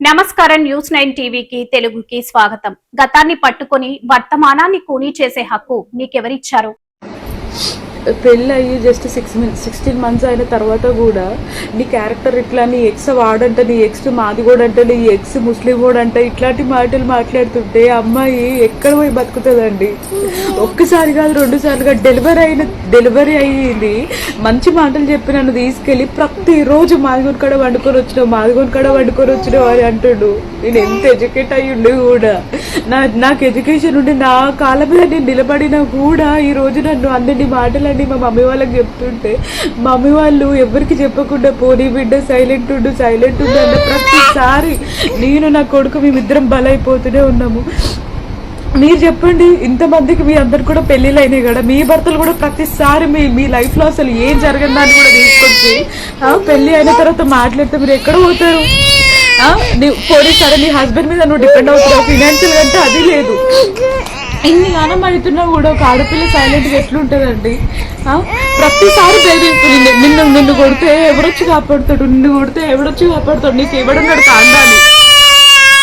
నమస్కారం న్యూస్ 9 టీవీకి తెలుగుకి స్వాగతం. గతాన్ని పట్టుకొని వర్తమానాన్ని కూనీ చేసే హక్కు నీకెవరిచ్చారు? పెళ్ళి అయ్యి జస్ట్ 16 months అయిన తర్వాత కూడా నీ క్యారెక్టర్ ఇట్లా, నీ ఎక్స్ వాడంట, నీ ఎక్స్ మాది కూడా అంట, నీ ఎక్స్ ముస్లిం కూడా అంట, ఇట్లాంటి మాటలు మాట్లాడుతుంటే అమ్మాయి ఎక్కడ పోయి బతుకుతుందండి? ఒక్కసారి కాదు 2 సార్లుగా డెలివరీ అయ్యింది. మంచి మాటలు చెప్పి నన్ను తీసుకెళ్ళి ప్రతిరోజు మాదిగోని కాడ వండుకొని వచ్చినావు అని అంటుడు. నేను ఎంత ఎడ్యుకేట్ అయ్యి ఉండి కూడా నాకు ఎడ్యుకేషన్ ఉండి నా కాళ్ళ మీద నేను నిలబడినా కూడా ఈ రోజు నన్ను అందరినీ మాటలన్నీ మా మమ్మీ వాళ్ళకి చెప్తుంటే మమ్మీ వాళ్ళు ఎవరికి చెప్పకుండా పోనీ బిడ్డ సైలెంట్ ఉండు అన్న ప్రతిసారి నేను నా కొడుకు మేమిద్దరం బలైపోతూనే ఉన్నాము. మీరు చెప్పండి, ఇంతమందికి మీ అందరు కూడా పెళ్ళిళ్ళు అయినాయి కదా, మీ భర్తలు కూడా ప్రతిసారి మీ లైఫ్లో అసలు ఏం జరగదని కూడా తీసుకొచ్చి పెళ్ళి అయిన తర్వాత మాట్లాడితే మీరు ఎక్కడ పోతారు? పోనీ సరే నీ హస్బెండ్ మీద నువ్వు డిపెండ్ అవుతున్నావు, ఫినాన్షియల్ అంటే అది లేదు. ఇన్ని గానం అవుతున్నా కూడా ఒక ఆడపిల్ల సైలెంట్గా ఎట్లుంటుందండి? ప్రతిసారి బెదిరిస్తుంది. నిన్ను కొడితే ఎవరొచ్చి కాపాడుతాడు, నీకు ఎవడున్నాడు కాండాలి.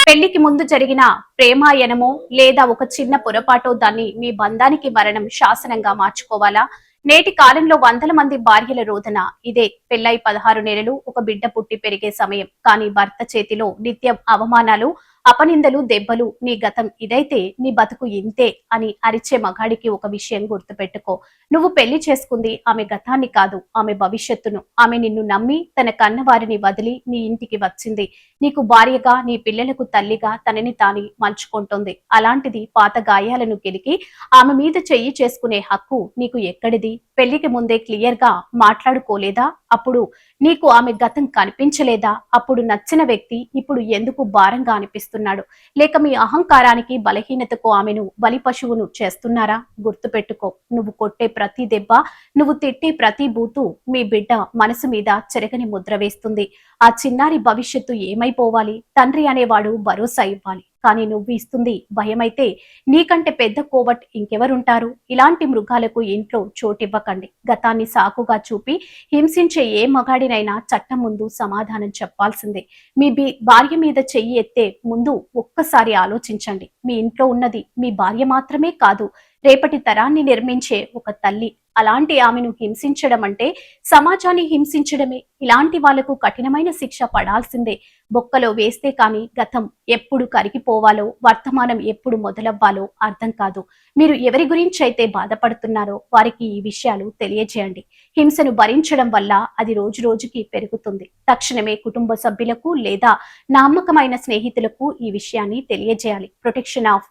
పెళ్లికి ముందు జరిగిన ప్రేమాయనమో లేదా ఒక చిన్న పొరపాటో దాన్ని మీ బంధానికి మరణం శాసనంగా మార్చుకోవాలా? నేటి కాలంలో వందల మంది భార్యల రోదన ఇదే. పెళ్లై 16 నెలలు, ఒక బిడ్డ పుట్టి పెరిగే సమయం, కానీ భర్త చేతిలో నిత్యం అవమానాలు, అపనిందలు, దెబ్బలు. నీ గతం ఇదైతే నీ బతుకు ఇంతే అని అరిచే మగాడికి ఒక విషయం గుర్తుపెట్టుకో. నువ్వు పెళ్లి చేసుకుంది ఆమె గతాన్ని కాదు, ఆమె భవిష్యత్తును. ఆమె నిన్ను నమ్మి తన కన్నవారిని వదిలి నీ ఇంటికి వచ్చింది. నీకు భార్యగా, నీ పిల్లలకు తల్లిగా తనని తాని మంచుకుంటుంది. అలాంటిది పాత గాయాలను గెలికి ఆమె మీద చెయ్యి చేసుకునే హక్కు నీకు ఎక్కడిది? పెళ్లికి ముందే క్లియర్ గా మాట్లాడుకోలేదా? అప్పుడు నీకు ఆమె గతం కనిపించలేదా? అప్పుడు నచ్చిన వ్యక్తి ఇప్పుడు ఎందుకు భారంగా అనిపిస్తున్నాడు? లేక మీ అహంకారానికి, బలహీనతకు ఆమెను బలి పశువును చేస్తున్నారా? గుర్తుపెట్టుకో, నువ్వు కొట్టే ప్రతి దెబ్బ, నువ్వు తిట్టే ప్రతి బూతు మీ బిడ్డ మనసు మీద చెరగని ముద్ర వేస్తుంది. ఆ చిన్నారి భవిష్యత్తు ఏమైపోవాలి? తండ్రి అనేవాడు భరోసా ఇవ్వాలి, కానీ నువ్వు ఇస్తుంది భయమైతే నీకంటే పెద్ద కోవట్ ఇంకెవరుంటారు? ఇలాంటి మృగాలకు ఇంట్లో చోటివ్వకండి. గతాన్ని సాకుగా చూపి హింసించే ఏ మగాడినైనా చట్టం ముందు సమాధానం చెప్పాల్సిందే. మీ భార్య మీద చెయ్యి ఎత్తే ముందు ఒక్కసారి ఆలోచించండి. మీ ఇంట్లో ఉన్నది మీ భార్య మాత్రమే కాదు, రేపటి తరాన్ని నిర్మించే ఒక తల్లి. అలాంటి ఆమెను హింసించడం అంటే సమాజాన్ని హింసించడమే. ఇలాంటి వాళ్లకు కఠినమైన శిక్ష పడాల్సిందే. బొక్కలో వేస్తే కాని గతం ఎప్పుడు కరిగిపోవాలో, వర్తమానం ఎప్పుడు మొదలవ్వాలో అర్థం కాదు. మీరు ఎవరి గురించి అయితే బాధపడుతున్నారో వారికి ఈ విషయాలు తెలియజేయండి. హింసను భరించడం వల్ల అది రోజు రోజుకి పెరుగుతుంది. తక్షణమే కుటుంబ సభ్యులకు లేదా నమ్మకమైన స్నేహితులకు ఈ విషయాన్ని తెలియజేయాలి. Protection of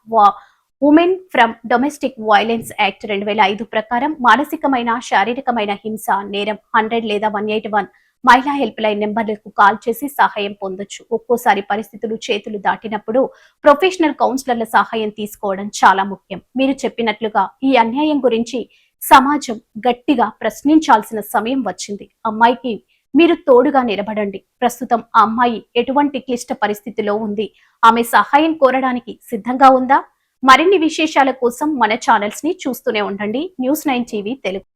women from domestic violence act 2005 ప్రకారం మానసికమైన, శారీరకమైన హింస నేరం. 100 లేదా 181 మహిళా హెల్ప్ లైన్ నెంబర్లకు కాల్ చేసి సహాయం పొందొచ్చు. ఒక్కోసారి పరిస్థితులు చేతులు దాటినప్పుడు ప్రొఫెషనల్ కౌన్సిలర్ల సహాయం తీసుకోవడం చాలా ముఖ్యం. మీరు చెప్పినట్లుగా ఈ అన్యాయం గురించి సమాజం గట్టిగా ప్రశ్నించాల్సిన సమయం వచ్చింది. అమ్మాయికి మీరు తోడుగా నిలబడండి. ప్రస్తుతం ఆ అమ్మాయి ఎటువంటి క్లిష్ట పరిస్థితిలో ఉంది? ఆమె సహాయం కోరడానికి సిద్ధంగా ఉందా? మరిన్ని విశేషాల కోసం మన ఛానల్స్ ని చూస్తూనే ఉండండి. News 9 TV Telugu.